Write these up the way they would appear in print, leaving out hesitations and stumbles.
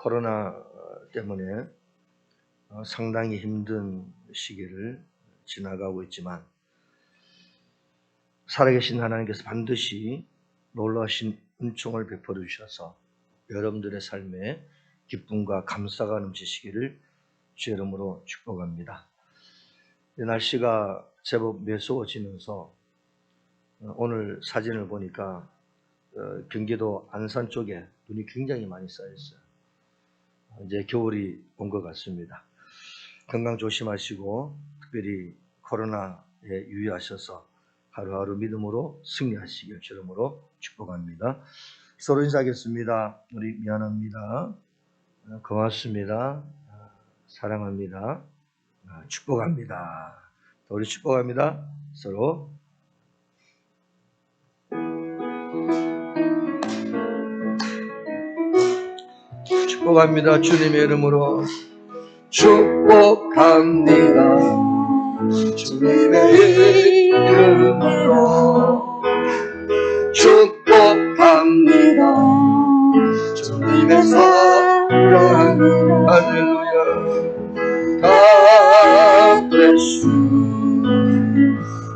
코로나 때문에 상당히 힘든 시기를 지나가고 있지만 살아계신 하나님께서 반드시 놀라우신 은총을 베풀어 주셔서 여러분들의 삶에 기쁨과 감사가 넘치시기를 주의 이름으로 축복합니다. 날씨가 제법 매서워지면서 오늘 사진을 보니까 경기도 안산 쪽에 눈이 굉장히 많이 쌓였어요. 이제 겨울이 온 것 같습니다. 건강 조심하시고 특별히 코로나에 유의하셔서 하루하루 믿음으로 승리하시길 주름으로 축복합니다. 서로 인사하겠습니다. 우리 미안합니다. 고맙습니다. 사랑합니다. 축복합니다. 우리 축복합니다. 서로. 축복합니다. 주님의 이름으로 축복합니다. 주님의 이름으로 축복합니다. 주님의 사랑으로 할렐루야. God bless you.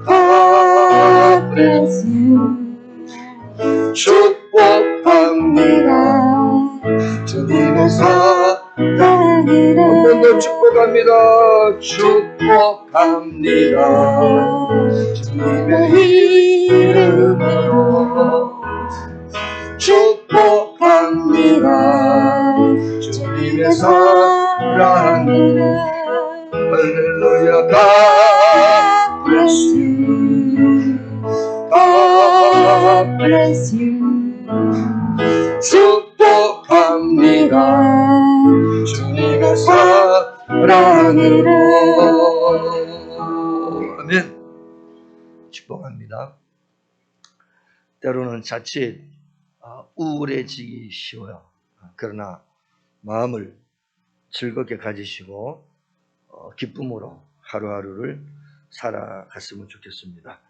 God bless you. 축복합니다. 주님의 사랑으로 한 번 더 축복합니다. 축복합니다. 주님의 이름으로 축복합니다. 주님의 사랑으로 할렐루야. God bless you. God bless you. 축복합니다. 주님의 사랑으로. 아멘. 축복합니다. 때로는 자칫 우울해지기 쉬워요. 그러나 마음을 즐겁게 가지시고 기쁨으로 하루하루를 살아갔으면 좋겠습니다.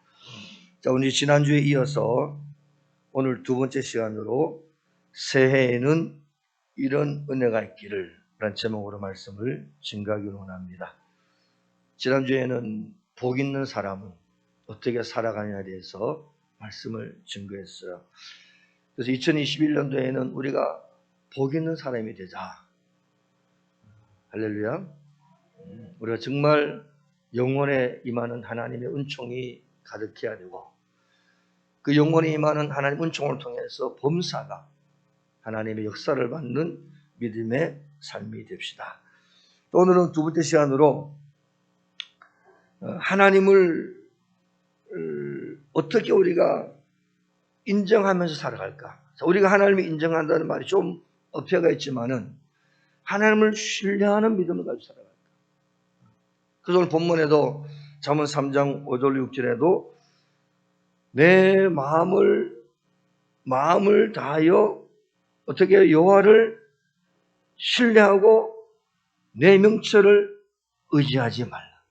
자, 오늘 지난주에 이어서 오늘 두 번째 시간으로 새해에는 이런 은혜가 있기를 라는 제목으로 말씀을 증거하기 원합니다. 지난주에는 복 있는 사람은 어떻게 살아가느냐에 대해서 말씀을 증거했어요. 그래서 2021년도에는 우리가 복 있는 사람이 되자. 할렐루야. 우리가 정말 영혼에 임하는 하나님의 은총이 가득해야 되고 그 영혼에 임하는 하나님 은총을 통해서 범사가 하나님의 역사를 받는 믿음의 삶이 됩시다. 또 오늘은 두 번째 시간으로 하나님을 어떻게 우리가 인정하면서 살아갈까? 우리가 하나님을 인정한다는 말이 좀 어폐가 있지만은 하나님을 신뢰하는 믿음을 가지고 살아갈까? 그래서 오늘 본문에도 잠언 3장 5절 6절에도 내 마음을 다하여 어떻게 여호와를 신뢰하고 내 명철을 의지하지 말라.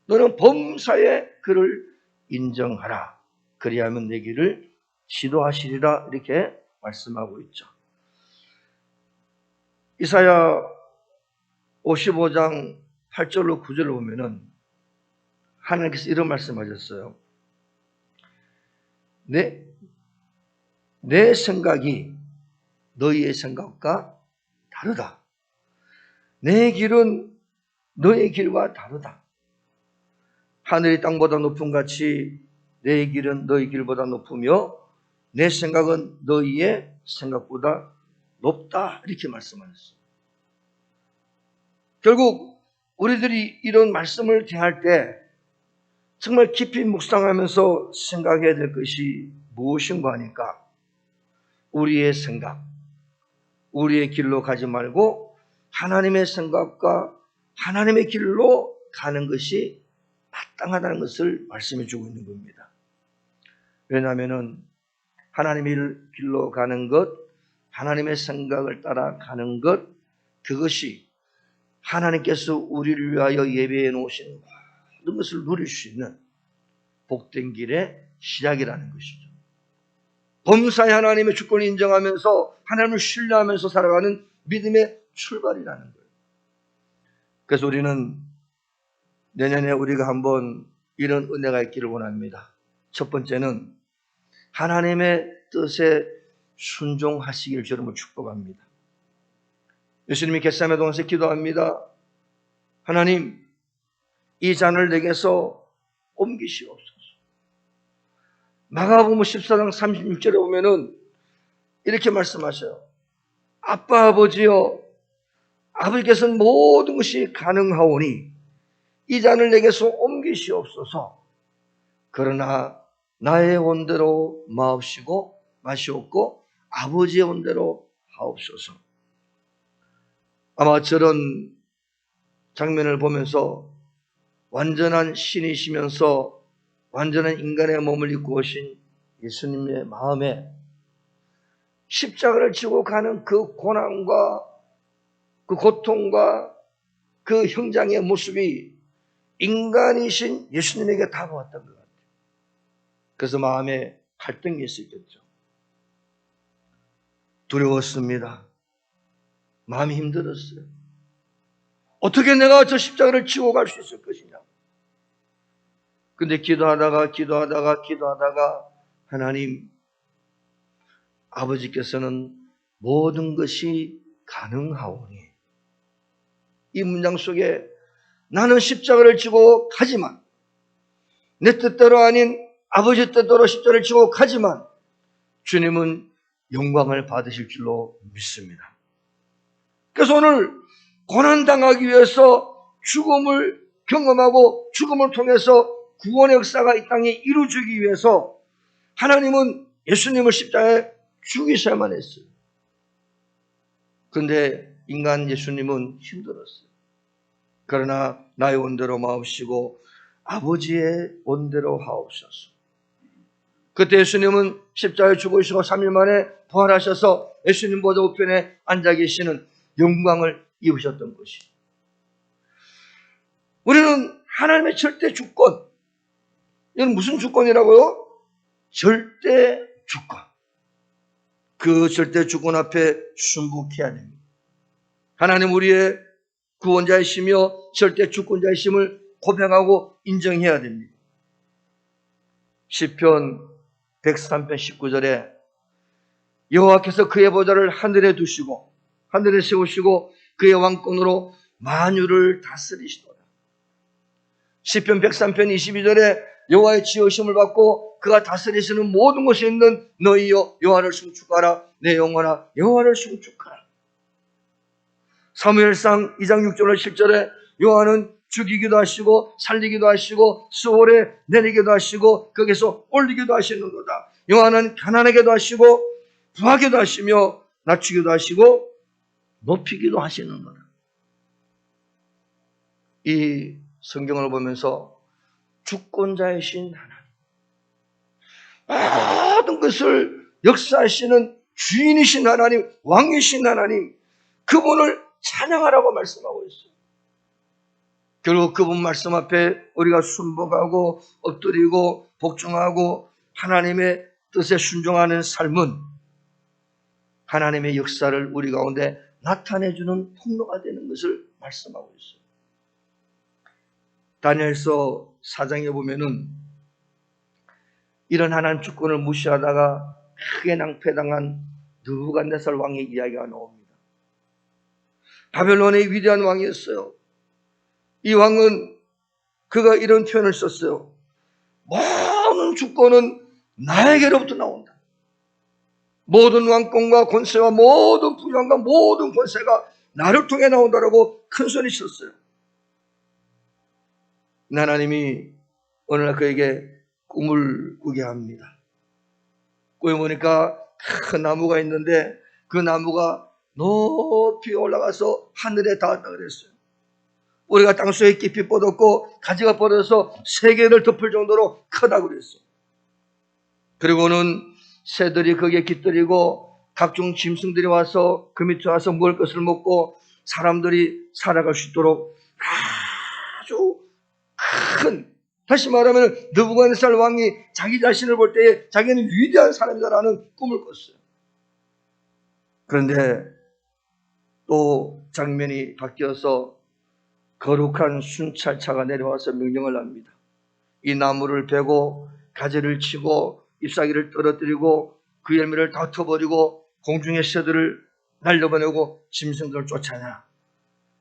너는 범사에 그를 인정하라. 그리하면 내 길을 지도하시리라. 이렇게 말씀하고 있죠. 이사야 55장 8절로 9절을 보면은 하나님께서 이런 말씀하셨어요. 내 생각이 너희의 생각과 다르다. 내 길은 너의 길과 다르다. 하늘이 땅보다 높음 같이 내 길은 너희 길보다 높으며 내 생각은 너희의 생각보다 높다. 이렇게 말씀하셨어요. 결국 우리들이 이런 말씀을 대할 때 정말 깊이 묵상하면서 생각해야 될 것이 무엇인가 하니까 우리의 생각, 우리의 길로 가지 말고 하나님의 생각과 하나님의 길로 가는 것이 마땅하다는 것을 말씀해 주고 있는 겁니다. 왜냐하면 하나님의 길로 가는 것, 하나님의 생각을 따라 가는 것, 그것이 하나님께서 우리를 위하여 예배해 놓으신 모든 것을 누릴 수 있는 복된 길의 시작이라는 것이죠. 범사에 하나님의 주권을 인정하면서 하나님을 신뢰하면서 살아가는 믿음의 출발이라는 거예요. 그래서 우리는 내년에 우리가 한번 이런 은혜가 있기를 원합니다. 첫 번째는 하나님의 뜻에 순종하시길 주님을 축복합니다. 예수님이 겟세마네 동산에서 기도합니다. 하나님, 이 잔을 내게서 옮기시옵소서. 마가복음 14장 36절에 보면은 이렇게 말씀하셔요. 아빠 아버지여, 아버지께서는 모든 것이 가능하오니 이 잔을 내게서 옮기시옵소서. 그러나 나의 원대로 마시옵고 아버지의 원대로 하옵소서. 아마 저런 장면을 보면서 완전한 신이시면서 완전한 인간의 몸을 입고 오신 예수님의 마음에 십자가를 지고 가는 그 고난과 그 고통과 그 형장의 모습이 인간이신 예수님에게 다가왔던 것 같아요. 그래서 마음에 갈등이 있었겠죠. 두려웠습니다. 마음이 힘들었어요. 어떻게 내가 저 십자가를 지고 갈 수 있을 것이냐. 근데 기도하다가 하나님, 아버지께서는 모든 것이 가능하오니, 이 문장 속에 나는 십자가를 지고 가지만, 내 뜻대로 아닌 아버지 뜻대로 십자가를 지고 가지만 주님은 영광을 받으실 줄로 믿습니다. 그래서 오늘 고난당하기 위해서 죽음을 경험하고 죽음을 통해서 구원의 역사가 이 땅에 이루어지기 위해서 하나님은 예수님을 십자가에 죽이셔야만 했어요. 그런데 인간 예수님은 힘들었어요. 그러나 나의 원대로 마옵시고 아버지의 원대로 하옵소서. 그때 예수님은 십자가에 죽으시고 3일 만에 부활하셔서 예수님 보좌 우편에 앉아 계시는 영광을 입으셨던 것이. 우리는 하나님의 절대 주권, 이건 무슨 주권이라고요? 절대 주권. 그 절대 주권 앞에 순복해야 됩니다. 하나님 우리의 구원자이시며 절대 주권자이심을 고백하고 인정해야 됩니다. 시편 103편 19절에 여호와께서 그의 보좌를 하늘에 두시고 하늘에 세우시고 그의 왕권으로 만유를 다스리시도다. 시편 103편 22절에 여호와의 지으심을 받고 그가 다스리시는 모든 것이 있는 너희여 여호와를 송축하라. 내 영혼아 여호와를 송축하라. 사무엘상 2장 6절 7절에 여호와는 죽이기도 하시고 살리기도 하시고 수월에 내리기도 하시고 거기서 올리기도 하시는도다. 여호와는 가난하게도 하시고 부하게도 하시며 낮추기도 하시고 높이기도 하시는도다. 이 성경을 보면서 주권자이신 하나님, 모든 것을 역사하시는 주인이신 하나님, 왕이신 하나님, 그분을 찬양하라고 말씀하고 있어요. 결국 그분 말씀 앞에 우리가 순복하고 엎드리고 복종하고 하나님의 뜻에 순종하는 삶은 하나님의 역사를 우리 가운데 나타내주는 통로가 되는 것을 말씀하고 있어요. 다니엘서 4장에 보면은 이런 하나님 주권을 무시하다가 크게 낭패당한 느부갓네살 왕의 이야기가 나옵니다. 바벨론의 위대한 왕이었어요. 이 왕은 그가 이런 표현을 썼어요. 모든 주권은 나에게로부터 나온다. 모든 왕권과 권세와 모든 부양과 모든 권세가 나를 통해 나온다라고 큰 소리 쳤어요. 하나님이 오늘날 그에게 꿈을 꾸게 합니다. 꿈에 보니까 큰 나무가 있는데 그 나무가 높이 올라가서 하늘에 닿았다 그랬어요. 우리가 땅속에 깊이 뻗었고 가지가 뻗어서 세계를 덮을 정도로 크다고 그랬어요. 그리고는 새들이 거기에 깃들이고 각종 짐승들이 와서 그 밑에 와서 먹을 것을 먹고 사람들이 살아갈 수 있도록 아주 큰, 다시 말하면 느부갓네살 왕이 자기 자신을 볼 때에 자기는 위대한 사람이다라는 꿈을 꿨어요. 그런데 또 장면이 바뀌어서 거룩한 순찰차가 내려와서 명령을 합니다. 이 나무를 베고 가지를 치고 잎사귀를 떨어뜨리고 그 열매를 다 흩어버리고 공중의 새들을 날려보내고 짐승들을 쫓아내.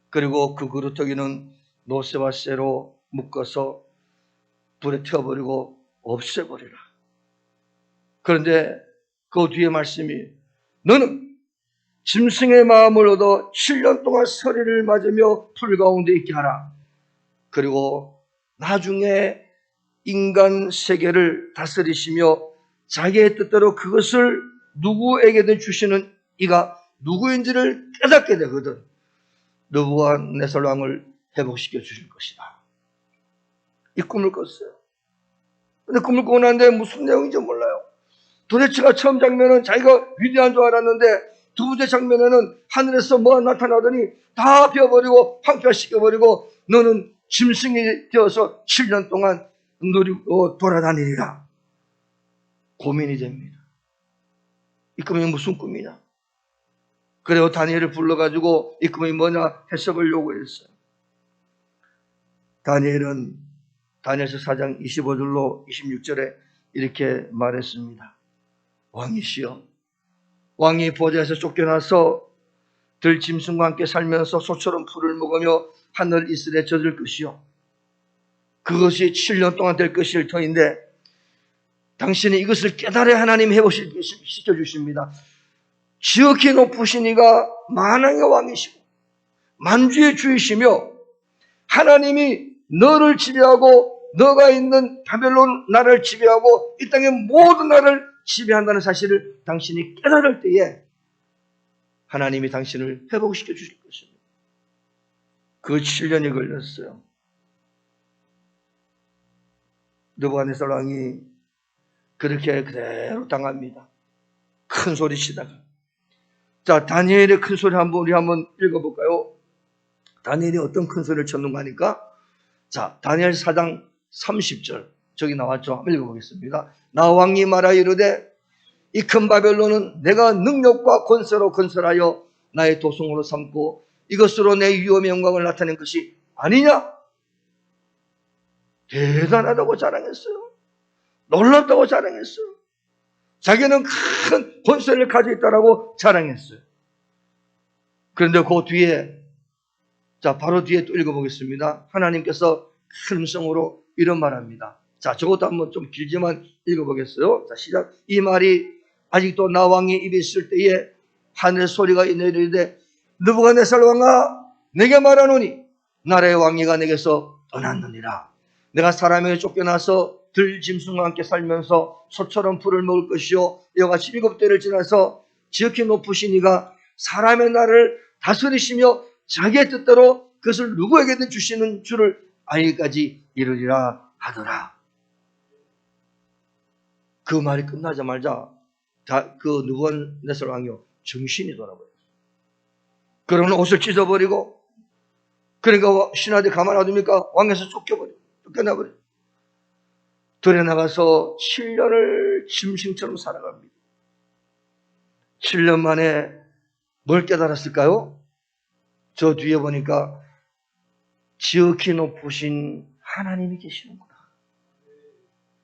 그리고 그 그루터기는 노새와 쇠로 묶어서 불에 태워버리고 없애버리라. 그런데 그 뒤에 말씀이 너는 짐승의 마음을 얻어 7년 동안 서리를 맞으며 풀 가운데 있게 하라. 그리고 나중에 인간 세계를 다스리시며 자기의 뜻대로 그것을 누구에게든 주시는 이가 누구인지를 깨닫게 되거든 느부갓네살 왕을 회복시켜 주실 것이다. 이 꿈을 꿨어요. 근데 꿈을 꾸고 난데 무슨 내용인지 몰라요. 도대체가 처음 장면은 자기가 위대한 줄 알았는데 두 번째 장면에는 하늘에서 뭐가 나타나더니 다 베어버리고 황폐화시켜버리고 너는 짐승이 되어서 7년 동안 누리고 돌아다니리라. 고민이 됩니다. 이 꿈이 무슨 꿈이냐? 그래서 다니엘을 불러가지고 이 꿈이 뭐냐 해석을 요구했어요. 다니엘은 다니엘서 4장 25절로 26절에 이렇게 말했습니다. 왕이시여, 왕이 보좌에서 쫓겨나서 들짐승과 함께 살면서 소처럼 풀을 먹으며 하늘 이슬에 젖을 것이요, 그것이 7년 동안 될 것일 터인데 당신이 이것을 깨달아 하나님 회복시켜 주십니다. 지극히 높으신 이가 만왕의 왕이시고 만주의 주이시며 하나님이 너를 지배하고 너가 있는 바벨론 나라를 지배하고 이 땅의 모든 나라를 지배한다는 사실을 당신이 깨달을 때에 하나님이 당신을 회복시켜 주실 것입니다. 그 7년이 걸렸어요. 느부갓네살 왕이 그렇게 그대로 당합니다. 큰 소리 치다가. 자, 다니엘의 큰 소리 우리 한번 읽어볼까요? 다니엘이 어떤 큰 소리를 쳤는가 하니까, 자, 다니엘 4장 30절 저기 나왔죠. 한번 읽어보겠습니다. 나 왕이 말하 이르되 이 큰 바벨론은 내가 능력과 권세로 건설하여 나의 도성으로 삼고 이것으로 내 위엄의 영광을 나타낸 것이 아니냐? 대단하다고 자랑했어요. 놀랍다고 자랑했어요. 자기는 큰 권세를 가지고 있다고 자랑했어요. 그런데 그 뒤에, 자, 바로 뒤에 또 읽어보겠습니다. 하나님께서 큰 음성으로 이런 말합니다. 자, 저것도 한번 좀 길지만 읽어보겠어요. 자, 시작. 이 말이 아직도 나 왕의 입에 있을 때에 하늘의 소리가 내리되 느부갓네살 왕아, 내게 말하노니 나라의 왕위가 내게서 떠났느니라. 내가 사람에게 쫓겨나서 들짐승과 함께 살면서 소처럼 풀을 먹을 것이요, 이와같이 7대를 지나서 지극히 높으신 이가 사람의 나라를 다스리시며 자기의 뜻대로 그것을 누구에게든 주시는 줄을 알기까지 이르리라 하더라. 그 말이 끝나자마자 그 느부갓네살 왕이요, 정신이 돌아버렸어요. 그러면 옷을 찢어버리고, 그러니까 신하들이 가만 놔둡니까? 왕에서 쫓겨나버려. 들에 나가서 7년을 짐승처럼 살아갑니다. 7년 만에 뭘 깨달았을까요? 저 뒤에 보니까 지극히 높으신 하나님이 계시는구나.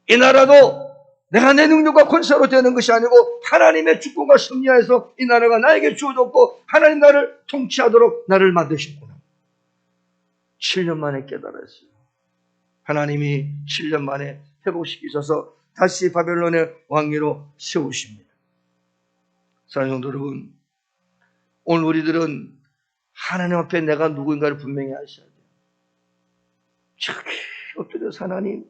이 나라도 내가 내 능력과 권세로 되는 것이 아니고 하나님의 주권과 섭리하에서 이 나라가 나에게 주어졌고 하나님 나를 통치하도록 나를 만드셨구나. 7년 만에 깨달았어요. 하나님이 7년 만에 회복시키셔서 다시 바벨론의 왕위로 세우십니다. 사랑하는 성도 여러분, 오늘 우리들은 하나님 앞에 내가 누구인가를 분명히 아셔야 돼요. 저기 엎드려서 하나님,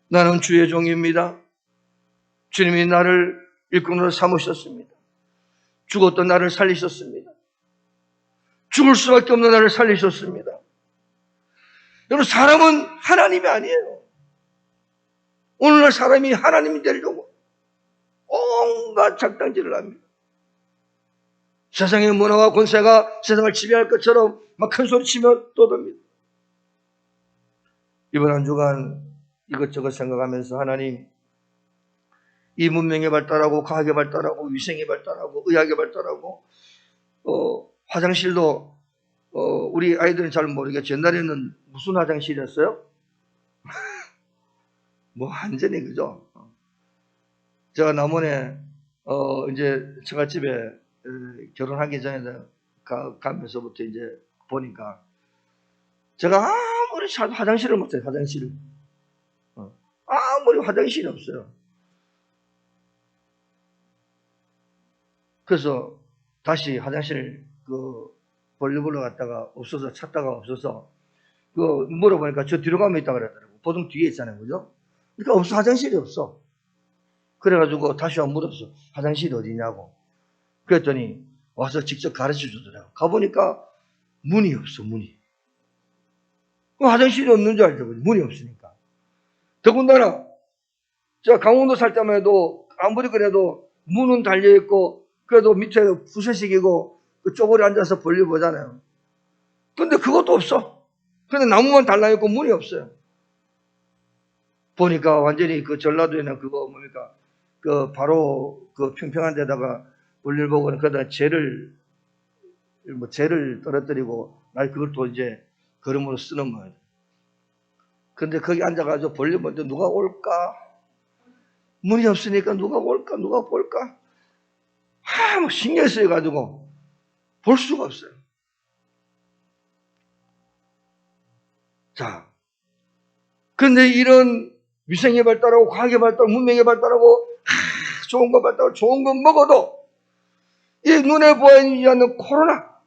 나는 주의 종입니다. 주님이 나를 일꾼으로 삼으셨습니다. 죽었던 나를 살리셨습니다. 죽을 수밖에 없는 나를 살리셨습니다. 여러분, 사람은 하나님이 아니에요. 오늘날 사람이 하나님이 되려고 온갖 작당질을 합니다. 세상의 문화와 권세가 세상을 지배할 것처럼 막 큰 소리 치며 떠듭니다. 이번 한 주간 이것저것 생각하면서 하나님, 이 문명이 발달하고 과학이 발달하고 위생이 발달하고 의학이 발달하고 화장실도 우리 아이들은 잘 모르겠죠. 옛날에는 무슨 화장실이었어요? 뭐 완전히 그죠. 제가 남원에 이제 처갓집에 결혼하기 전에 가면서부터 이제 보니까 제가 아무리 화장실을 못해요. 화장실을 아무리 화장실이 없어요. 그래서 다시 화장실 볼일보러 갔다가 없어서 찾다가 없어서 물어보니까 저 뒤로 가면 있다 그러더라고. 보통 뒤에 있잖아요, 그죠? 그러니까 없어, 화장실이 없어. 그래가지고 다시 한번 물었어. 화장실이 어디냐고. 그랬더니 와서 직접 가르쳐 주더라고. 가보니까 문이 없어, 문이. 화장실이 없는 줄 알죠, 문이 없으니까. 더군다나 제가 강원도 살 때만 해도 아무리 그래도 문은 달려있고 그래도 밑에 부서식이고 그 쪼그려 앉아서 볼일 보잖아요. 근데 그것도 없어. 근데 나무만 달라있고 문이 없어요. 보니까 완전히 그 전라도에는 그거 뭡니까? 바로 평평한 데다가 볼일 보고는 그러다 재를 떨어뜨리고 그걸 또 이제 걸음으로 쓰는 거예요. 근데 거기 앉아가지고 볼일 보는데 누가 올까? 문이 없으니까 누가 올까? 누가 볼까? 뭐 신경 쓰여가지고 볼 수가 없어요. 자, 근데 이런 위생의 발달하고 과학의 발달, 문명의 발달하고 좋은 거 발달하고 좋은 거 먹어도 이 눈에 보이지 않는 코로나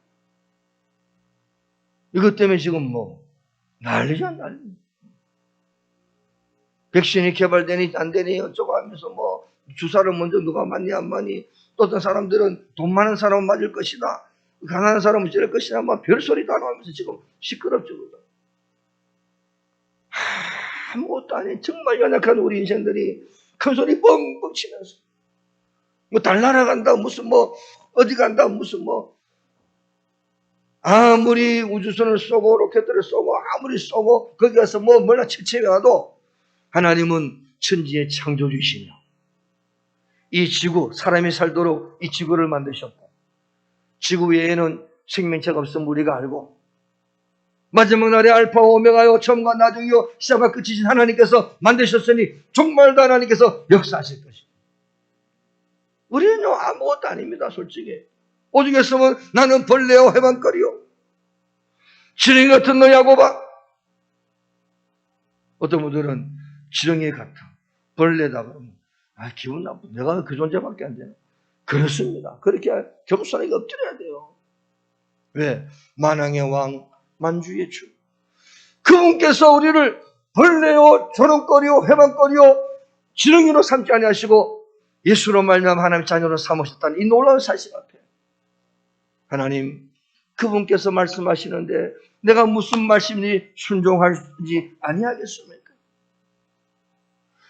이것 때문에 지금 뭐 난리죠, 난리. 백신이 개발되니 안 되니 어쩌고 하면서 뭐 주사를 먼저 누가 맞니 안 맞니 또 어떤 사람들은 돈 많은 사람은 맞을 것이다 가난한 사람은 찌를 것이다 뭐 별소리 다 나오면서 지금 시끄럽죠. 아무것도 아닌 정말 연약한 우리 인생들이 큰 소리 뻥뻥 치면서 뭐 달 날아간다 무슨 뭐 어디 간다 무슨 뭐 아무리 우주선을 쏘고 로켓들을 쏘고 아무리 쏘고 거기 가서 뭐 몰라 채채해 와도 하나님은 천지의 창조주이시며 이 지구 사람이 살도록 이 지구를 만드셨고 지구 외에는 생명체가 없음을 우리가 알고 마지막 날에 알파와 오메가요 처음과 나중이요 시작과 끝이신 하나님께서 만드셨으니 정말 다 하나님께서 역사하실 것입니다. 우리는 아무것도 아닙니다. 솔직히 오죽 했으면 나는 벌레요 해방거리요 지렁이 같은 너 야곱아. 어떤 분들은 지렁이 같아 벌레다 그러면 기분 나쁘 내가 그 존재밖에 안 되나. 그렇습니다. 그렇게 겸손하게 엎드려야 돼요. 왜? 만왕의 왕 만주의 주 그분께서 우리를 벌레요 조롱거리요 해방거리요 지렁이로 삼지 아니하시고 예수로 말미암아 하나님의 자녀로 삼으셨다는 이 놀라운 사실 앞에 하나님 그분께서 말씀하시는데 내가 무슨 말씀이 순종하지 아니하겠습니까?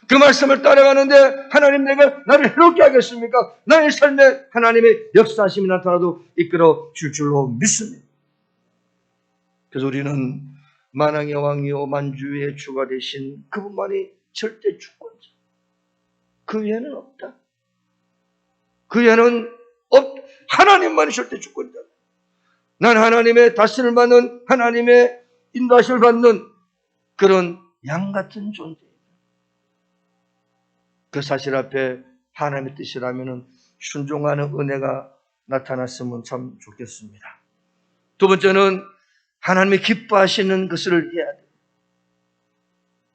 그 말씀을 따라가는데 하나님 내가 나를 해롭게 하겠습니까? 나의 삶에 하나님의 역사하심이 나타나도 이끌어 줄 줄로 믿습니다. 그래서 우리는 만왕의 왕이요 만주의 주가 되신 그분만이 절대 주권자. 그 외에는 없다. 그 외에는 하나님만이 절대 주권자. 난 하나님의 다스림을 받는 하나님의 인도하심을 받는 그런 양 같은 존재입니다. 그 사실 앞에 하나님의 뜻이라면 순종하는 은혜가 나타났으면 참 좋겠습니다. 두 번째는 하나님이 기뻐하시는 것을 해야 돼요.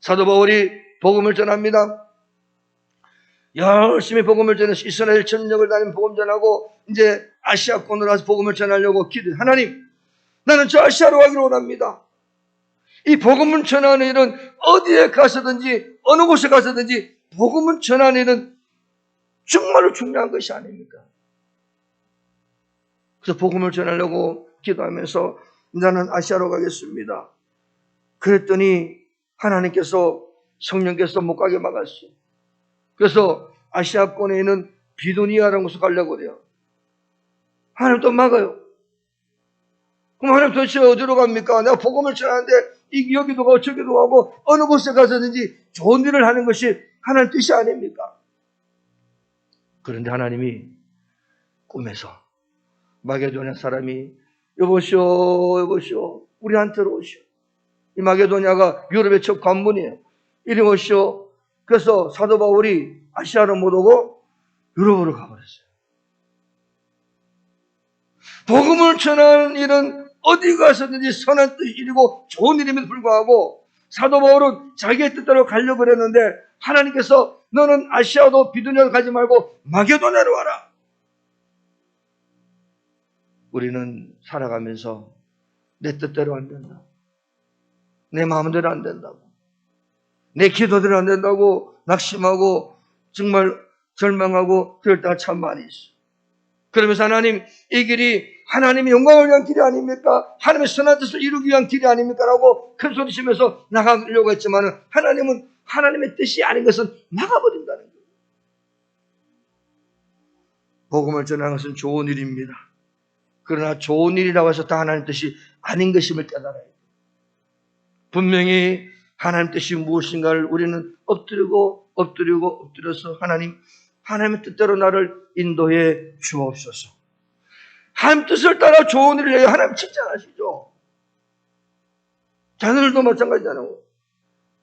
사도 바울이 복음을 전합니다. 열심히 복음을 전해서 이스라엘 전역을 다니며 복음 전하고 이제 아시아권으로 와서 복음을 전하려고 기도해. 하나님, 나는 저 아시아로 가기를 원합니다. 이 복음을 전하는 일은 어디에 가서든지 어느 곳에 가서든지 복음을 전하는 일은 정말로 중요한 것이 아닙니까? 그래서 복음을 전하려고 기도하면서 나는 아시아로 가겠습니다. 그랬더니 하나님께서 성령께서 못 가게 막았어요. 그래서 아시아권에 있는 비두니아라는 곳을 가려고 그래요. 하나님 또 막아요. 그럼 하나님 도대체 어디로 갑니까? 내가 복음을 전하는데 여기도 가고 저기도 가고 어느 곳에 가서든지 좋은 일을 하는 것이 하나님 뜻이 아닙니까? 그런데 하나님이 꿈에서 마게도냐 사람이 여보시오, 여보시오, 우리한테로 오시오. 이 마게도냐가 유럽의 첫 관문이에요. 이리 오시오. 그래서 사도 바울이 아시아로 못 오고 유럽으로 가버렸어요. 복음을 전하는 일은 어디 가서든지 선한 일이고 좋은 일임에도 불구하고 사도 바울은 자기의 뜻대로 가려고 그랬는데 하나님께서 너는 아시아도 비두냐로 가지 말고 마게도냐로 와라. 우리는 살아가면서 내 뜻대로 안 된다. 내 마음대로 안 된다고. 내 기도대로 안 된다고 낙심하고 정말 절망하고 그럴 때가 참 많이 있어. 그러면서 하나님, 이 길이 하나님의 영광을 위한 길이 아닙니까? 하나님의 선한 뜻을 이루기 위한 길이 아닙니까? 라고 큰 소리 치면서 나가려고 했지만 하나님은 하나님의 뜻이 아닌 것은 나가버린다는 거예요. 복음을 전하는 것은 좋은 일입니다. 그러나 좋은 일이라고 해서 다 하나님 뜻이 아닌 것임을 깨달아야 돼요. 분명히 하나님 뜻이 무엇인가를 우리는 엎드려서 하나님의 뜻대로 나를 인도해 주옵소서. 하나님 뜻을 따라 좋은 일을 해야 하나님 칭찬하시죠. 자녀들도 마찬가지잖아요.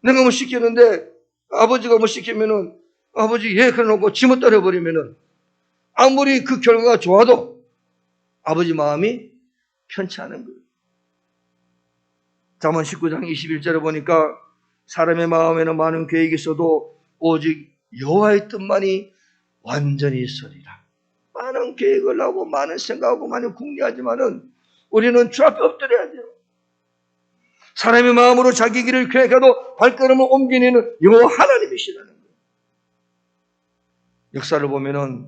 내가 뭐 시키는데 아버지가 뭐 시키면은 아버지 예 그래놓고 지못 따려버리면은 아무리 그 결과가 좋아도 아버지 마음이 편치 않은 거예요. 잠언 19장 21절에 보니까 사람의 마음에는 많은 계획이 있어도 오직 여호와의 뜻만이 완전히 있으리라. 많은 계획을 하고 많은 생각하고 많이 궁리하지만은 우리는 주 앞에 엎드려야 돼요. 사람의 마음으로 자기 길을 계획해도 발걸음을 옮기는 여호와 하나님이시라는 거예요. 역사를 보면은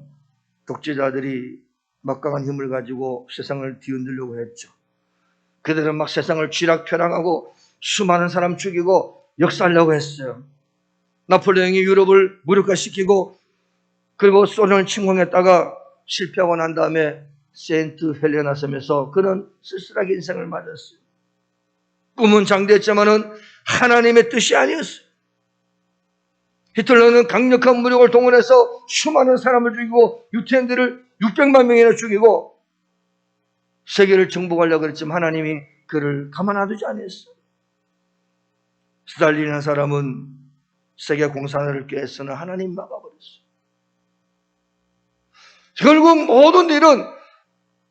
독재자들이 막강한 힘을 가지고 세상을 뒤흔들려고 했죠. 그들은 막 세상을 쥐락펴락하고 수많은 사람 죽이고 역사하려고 했어요. 나폴레옹이 유럽을 무력화시키고 그리고 소련을 침공했다가 실패하고 난 다음에 세인트 헬레나 섬에서 그는 쓸쓸하게 인생을 맞았어요. 꿈은 장대했지만은 하나님의 뜻이 아니었어요. 히틀러는 강력한 무력을 동원해서 수많은 사람을 죽이고 유태인들을 600만 명이나 죽이고 세계를 정복하려고 했지만 하나님이 그를 가만놔두지 않았어요. 스탈린이라는 사람은 세계 공산화를 꾀했으나 하나님 막아버렸어요. 결국 모든 일은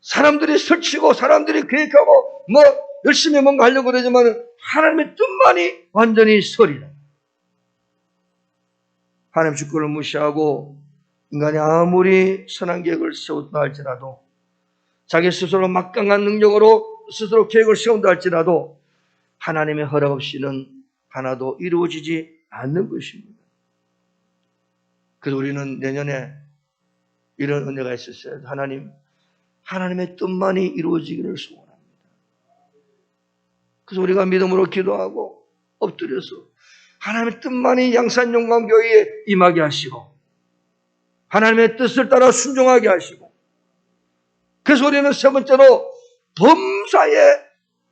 사람들이 설치고 사람들이 계획하고 뭐 열심히 뭔가 하려고 그러지만 하나님의 뜻만이 완전히 서리라. 하나님 주권을 무시하고 인간이 아무리 선한 계획을 세웠다 할지라도 자기 스스로 막강한 능력으로 스스로 계획을 세운다 할지라도 하나님의 허락 없이는 하나도 이루어지지 않는 것입니다. 그래서 우리는 내년에 이런 은혜가 있었어요. 하나님의 뜻만이 이루어지기를 소원합니다. 그래서 우리가 믿음으로 기도하고 엎드려서 하나님의 뜻만이 양산용광교회에 임하게 하시고 하나님의 뜻을 따라 순종하게 하시고 그래서 우리는 세 번째로 범사에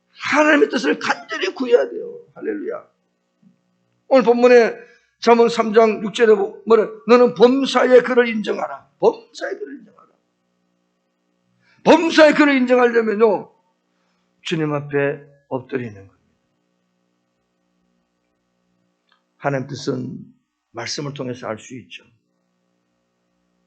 하나님의 뜻을 간절히 구해야 돼요. 할렐루야. 오늘 본문에 잠언 3장 6절에 뭐래? 너는 범사에 그를 인정하라. 범사에 그를 인정하라. 범사에 그를 인정하려면요 주님 앞에 엎드리는 겁니다. 하나님 뜻은 말씀을 통해서 알 수 있죠.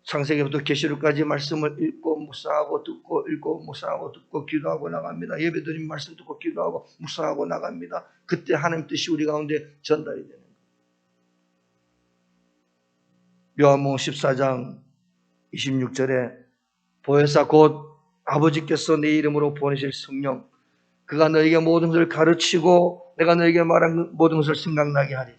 창세기부터 계시록까지 말씀을 읽고 묵상하고 듣고 읽고 묵상하고 듣고 기도하고 나갑니다. 예배드리면 말씀 듣고 기도하고 묵상하고 나갑니다. 그때 하나님 뜻이 우리 가운데 전달이 되는 거예요. 요한복음 14장 26절에 보혜사 곧 아버지께서 내 이름으로 보내실 성령 그가 너에게 모든 것을 가르치고 내가 너에게 말한 모든 것을 생각나게 하리라.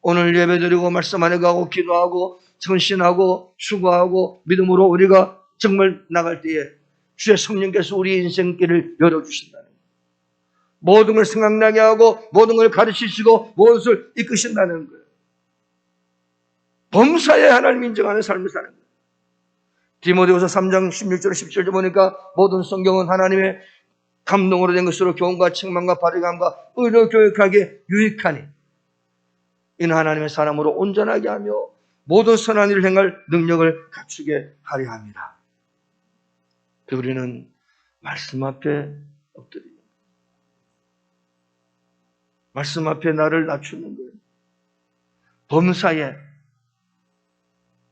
오늘 예배드리고 말씀 안에 가고 기도하고 전신하고 수고하고 믿음으로 우리가 정말 나갈 때에 주의 성령께서 우리 인생길을 열어주신다는 거예요. 모든 걸 생각나게 하고 모든 걸 가르치시고 모든 것을 이끄신다는 거예요. 범사에 하나님 인정하는 삶을 사는 거예요. 디모데후서 3장 16절 17절 보니까 모든 성경은 하나님의 감동으로 된 것으로 교훈과 책망과 바르감과 의로 교육하기에 유익하니 이는 하나님의 사람으로 온전하게 하며 모든 선한 일을 행할 능력을 갖추게 하려 합니다. 우리는 말씀 앞에 엎드리는 거예요. 말씀 앞에 나를 낮추는 거예요. 범사에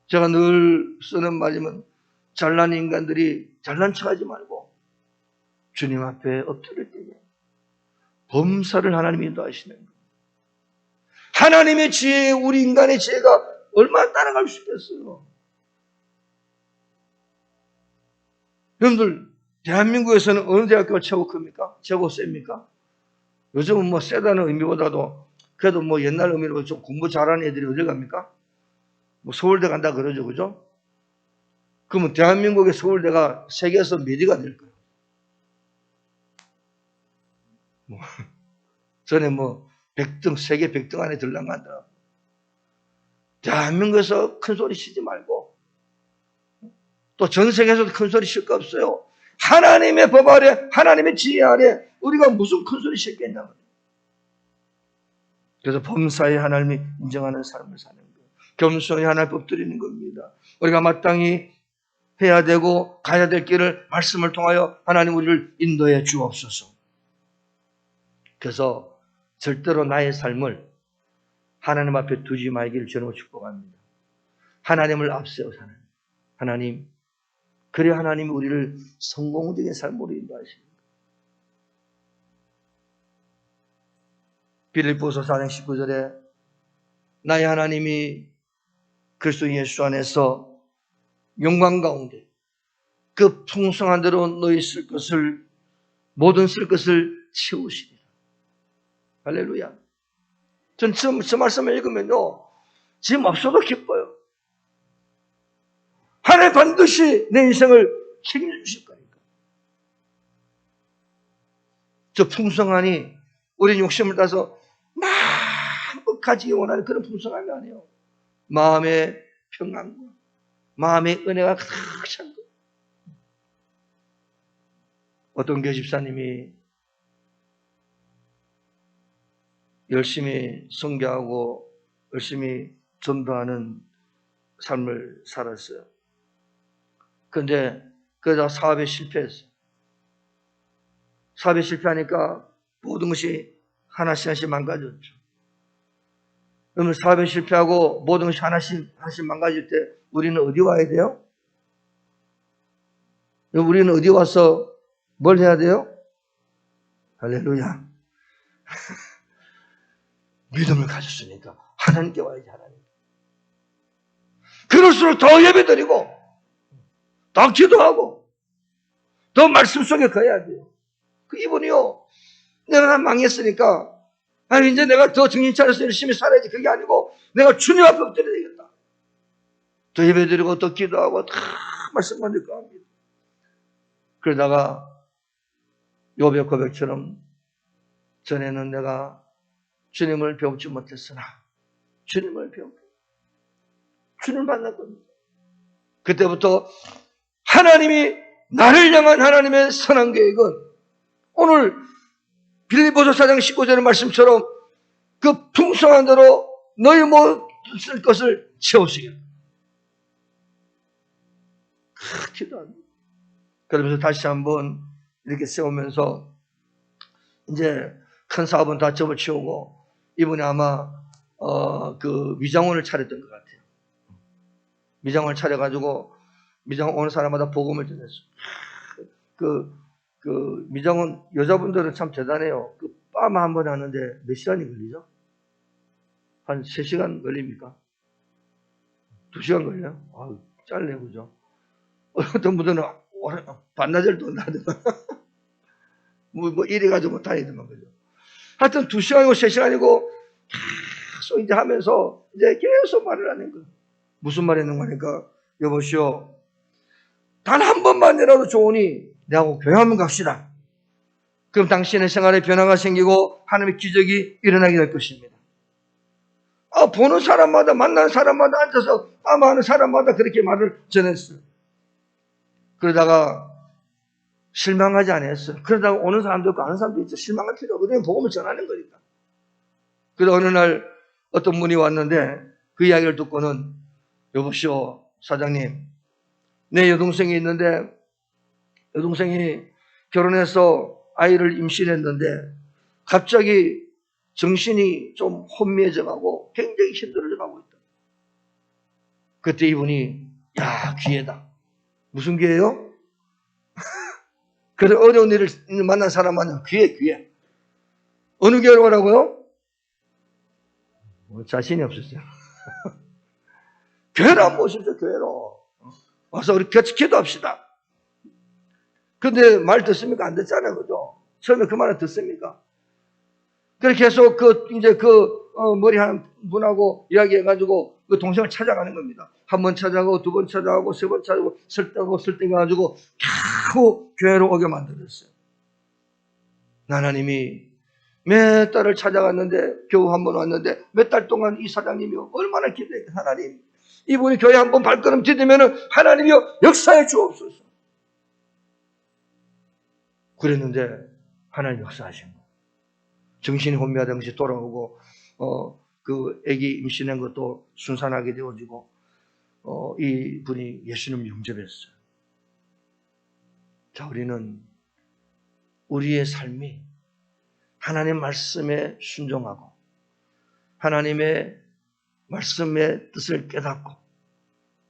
제가 늘 쓰는 말이면 잘난 인간들이 잘난 척하지 말고 주님 앞에 엎드릴 때에 범사를 하나님이 인도하시는 거예요. 하나님의 지혜에 우리 인간의 지혜가 얼마나 따라갈 수 있겠어요. 여러분들 대한민국에서는 어느 대학교가 최고 큽니까? 최고 셉니까? 요즘은 뭐 세다는 의미보다도 그래도 뭐 옛날 의미로 좀 공부 잘하는 애들이 어디 갑니까? 뭐 서울대 간다 그러죠, 그죠? 그러면 대한민국의 서울대가 세계에서 몇 위가 될 거예요? 뭐 전에 뭐 100등, 세계 100등 안에 들랑 간다. 대한민국에서 큰 소리 치지 말고 또 전 세계에서도 큰 소리 칠 거 없어요. 하나님의 법 아래, 하나님의 지혜 아래 우리가 무슨 큰 소리 칠겠냐. 그래서 범사에 하나님이 인정하는 삶을 사는 거예요. 겸손히 하나님 법 드리는 겁니다. 우리가 마땅히 해야 되고 가야 될 길을 말씀을 통하여 하나님 우리를 인도해 주옵소서. 그래서 절대로 나의 삶을 하나님 앞에 두지 말기를 저는 축복합니다. 하나님을 앞세워 사는 하나님, 그래 하나님이 우리를 성공적인 삶으로 인도하십니다. 빌립보서 4장 19절에 나의 하나님이 그리스도 예수 안에서 영광 가운데 그 풍성한 대로 너희 쓸 것을 모든 쓸 것을 채우시리라. 할렐루야. 전 저 말씀을 읽으면요 지금 없어도 기뻐요. 하나님 반드시 내 인생을 책임져 주실 거니까. 저 풍성하니 우리 욕심을 따서 마음껏 가지기 원하는 그런 풍성함이 아니에요. 마음의 평안과 마음의 은혜가 가득 찬 거예요. 어떤 교회 집사님이 열심히 선교하고 열심히 전도하는 삶을 살았어요. 그런데 그러다 사업에 실패했어요. 사업에 실패하니까 모든 것이 하나씩 망가졌죠. 그러면 사업에 실패하고 모든 것이 하나씩 망가질 때 우리는 어디 와야 돼요? 우리는 어디 와서 뭘 해야 돼요? 할렐루야. 믿음을 가졌으니까 하나님께 와야지. 하나님. 그럴수록 더 예배드리고 더 기도하고 더 말씀 속에 거해야 돼요. 그 이분이요, 내가 망했으니까 아니 이제 내가 더 정신 차려서 열심히 살아야지, 그게 아니고 내가 주님 앞에 엎드려야 되겠다. 더 예배드리고 더 기도하고 다 말씀만 듣고 합니다. 그러다가 욥의 고백처럼 전에는 내가 주님을 배우지 못했으나 주님을 배우고 주님을 만났거든요. 그때부터 하나님이 나를 향한 하나님의 선한 계획은 오늘 빌립보서 4장 19절의 말씀처럼 그 풍성한 대로 너희 모든 쓸 것을 채우시겠다. 기도합니다. 그러면서 다시 한번 이렇게 세우면서 이제 큰 사업은 다 접어치우고 이분이 아마 그 미장원을 차렸던 것 같아요. 미장원을 차려가지고 미장원 오는 사람마다 복음을 전했어요. 그 미장원 여자분들은 참 대단해요. 그 빠마 한 번 하는데 몇 시간이 걸리죠? 한 3시간 걸립니까? 2시간 걸려요? 아유, 짧네, 그죠? 어떤 분들은 반나절도 나더만. 뭐 이래가지고 못 다니더만, 그죠? 하여튼 2시간이고 3시간이고 계속 이제 하면서 이제 계속 말을 하는 거예요. 무슨 말 했는 거니까, 여보시오, 단 한 번만이라도 좋으니 내하고 교회 한번 갑시다. 그럼 당신의 생활에 변화가 생기고 하나님의 기적이 일어나게 될 것입니다. 보는 사람마다, 만나는 사람마다 앉아서 아마하는 사람마다 그렇게 말을 전했어요. 그러다가 실망하지 않았어요. 그러다가 오는 사람도 있고 아는 사람도 있죠. 실망할 필요 없거든요. 복음을 전하는 거니까. 그래서 어느 날 어떤 분이 왔는데 그 이야기를 듣고는, 여보시오, 사장님, 내 여동생이 있는데 여동생이 결혼해서 아이를 임신했는데 갑자기 정신이 좀 혼미해져 가고 굉장히 힘들어져 가고 있다. 그때 이분이 야, 기회다. 무슨 기회요? 그래, 어려운 일을 만난 사람 만나면 기회. 어느 교회로 가라고요? 자신이 없었어요. 교회로 한번 오십시오, 교회로. 와서 우리 같이 기도합시다. 근데 말 듣습니까? 안 듣잖아요, 그죠? 처음에 그 말을 듣습니까? 그렇게 해서 머리 한 분하고 이야기해가지고 그 동생을 찾아가는 겁니다. 한 번 찾아가고, 두 번 찾아가고, 세 번 찾아가고, 설득해가지고 겨우 교회로 오게 만들었어요. 하나님이 몇 달을 찾아갔는데 겨우 한 번 왔는데 몇 달 동안 이 사장님이 얼마나 기도했겠어요. 하나님, 이분이 교회 한 번 발걸음 디디면 하나님이 역사해 주옵소서. 그랬는데 하나님 역사하신 거. 정신이 혼미하던 것이 돌아오고 그 아기 임신한 것도 순산하게 되어지고 이 분이 예수님을 영접했어요. 자, 우리는 우리의 삶이 하나님 말씀에 순종하고 하나님의 말씀의 뜻을 깨닫고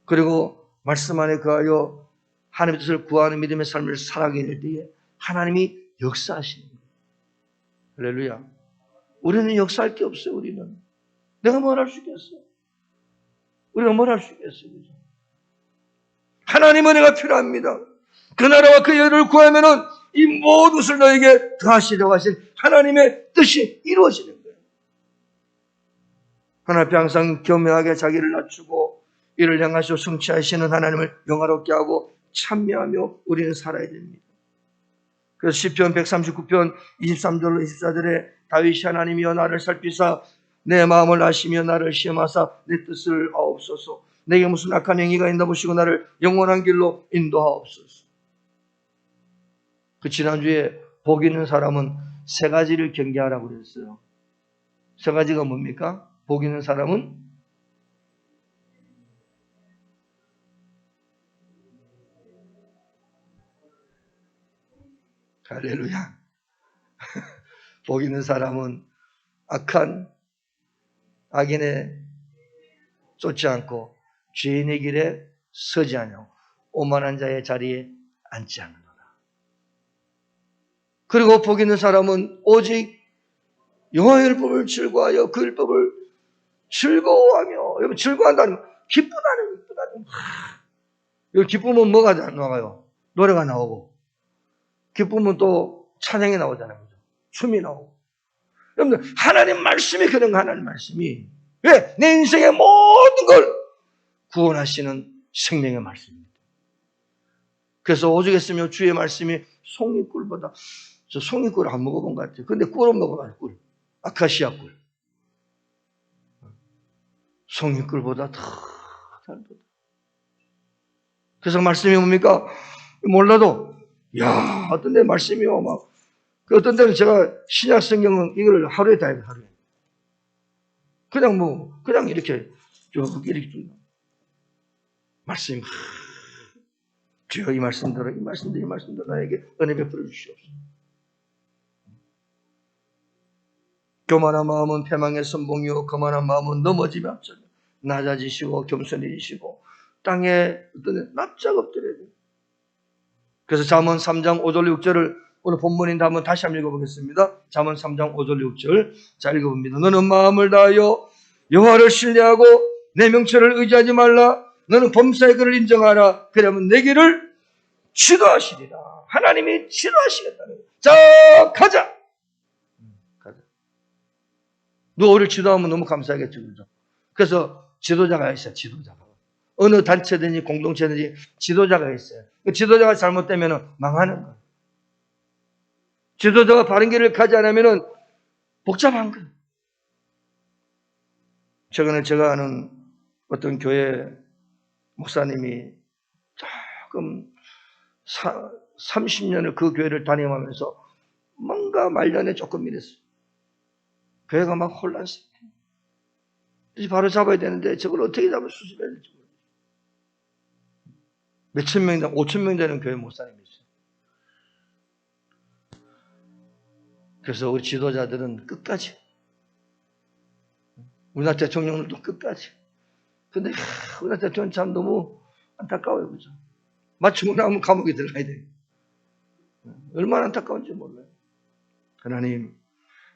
그리고 말씀 안에 거하여 하나님의 뜻을 구하는 믿음의 삶을 살아가게 될 때에 하나님이 역사하시는 거예요. 할렐루야. 우리는 역사할 게 없어요. 우리는 내가 뭘 할 수 있겠어요? 우리가 뭘 할 수 있겠어요? 그죠? 하나님의 은혜가 필요합니다. 그 나라와 그 의를 구하면은 이 모든 것을 너에게 더하시려고 하신 하나님의 뜻이 이루어지는 거예요. 하나님 앞에 항상 겸허하게 자기를 낮추고 이를 향하시고 성취하시는 하나님을 영화롭게 하고 찬미하며 우리는 살아야 됩니다. 그래서 시편 139편 23절로 24절에 다윗이 하나님이여 나를 살피사 내 마음을 아시며 나를 시험하사 내 뜻을 아옵소서. 내게 무슨 악한 행위가 있나 보시고 나를 영원한 길로 인도하옵소서. 그 지난주에 복 있는 사람은 세 가지를 경계하라고 그랬어요. 세 가지가 뭡니까? 복 있는 사람은 할렐루야. 복 있는 사람은 악한 악인에 쫓지 않고 죄인의 길에 서지 않고 오만한 자의 자리에 앉지 않는다. 그리고 복 있는 사람은 오직 여호와의 율법을 즐거워하여 그 율법을 즐거워하며, 여러분 즐거워한다는 기쁘다는 여기 기쁨은 뭐가 나와요? 노래가 나오고 기쁨은 또 찬양이 나오잖아요. 춤이 나오고. 여러분들 하나님 말씀이 그런 거. 하나님 말씀이 왜? 내 인생의 모든 걸 구원하시는 생명의 말씀입니다. 그래서 오죽했으면 주의 말씀이 송이꿀보다, 저 송이꿀을 안 먹어본 것 같아요. 근데 꿀은 먹어봐요. 꿀. 아카시아 꿀. 송이꿀보다 더 달다. 그래서 말씀이 뭡니까? 몰라도 야, 어떤 데 말씀이요 막 그 어떤 데는 제가 신약 성경은 이걸 하루에 다 해요. 하루에. 그냥 이렇게 쭉 이렇게 쭉 말씀. 주여 이 말씀대로 이 말씀대로 나에게 은혜 베풀어 주시옵소서. 교만한 마음은 패망의 선봉이요 거만한 마음은 넘어지며 앞서며 낮아지시고 겸손해지시고 땅에 어떤 납작 엎드려야 돼요. 그래서 잠언 3장 5절 6절을 오늘 본문인데 한번 다시 한번 읽어보겠습니다. 잠언 3장 5절 6절 자 읽어봅니다. 너는 마음을 다하여 여호와를 신뢰하고 내 명철을 의지하지 말라. 너는 범사의 그를 인정하라. 그러면 내 길을 지도하시리라. 하나님이 지도하시겠다는 거예요. 자 가자. 누구를 지도하면 너무 감사하겠죠. 그죠? 그래서 지도자가 있어요. 지도자가. 어느 단체든지 공동체든지 지도자가 있어요. 그 지도자가 잘못되면 망하는 거예요. 지도자가 바른 길을 가지 않으면 복잡한 거예요. 최근에 제가 아는 어떤 교회 목사님이 조금 30년을 그 교회를 다녀오면서 뭔가 말년에 조금 이랬어요. 교회가 막 혼란스럽게. 바로 잡아야 되는데 저걸 어떻게 잡을 수습해야 될지 모르겠어요. 몇천 명, 5천 명 되는 교회 목사님이 있어요. 그래서 우리 지도자들은 끝까지, 우리나라 대통령들도 끝까지. 근데 우리나라 대통령 참 너무 안타까워요. 그죠? 맞추고 나면 감옥에 들어가야 돼요. 얼마나 안타까운지 몰라요. 하나님,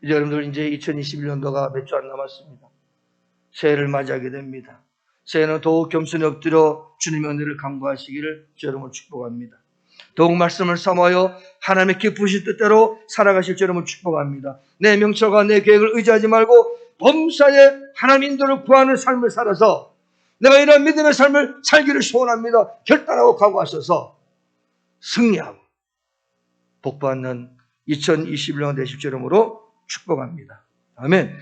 이제 여러분들 이제 2021년도가 몇 주 안 남았습니다. 새해를 맞이하게 됩니다. 새해는 더욱 겸손히 엎드려 주님의 은혜를 간구하시기를 주 여러분을 축복합니다. 더욱 말씀을 삼아요 하나님의 기쁘신 뜻대로 살아가실 주 여러분을 축복합니다. 내 명철과 내 계획을 의지하지 말고 범사에 하나님 인도를 구하는 삶을 살아서 내가 이런 믿음의 삶을 살기를 소원합니다. 결단하고 각오하셔서 승리하고 복받는 2021년 되실 주 여러분으로 축복합니다. 아멘.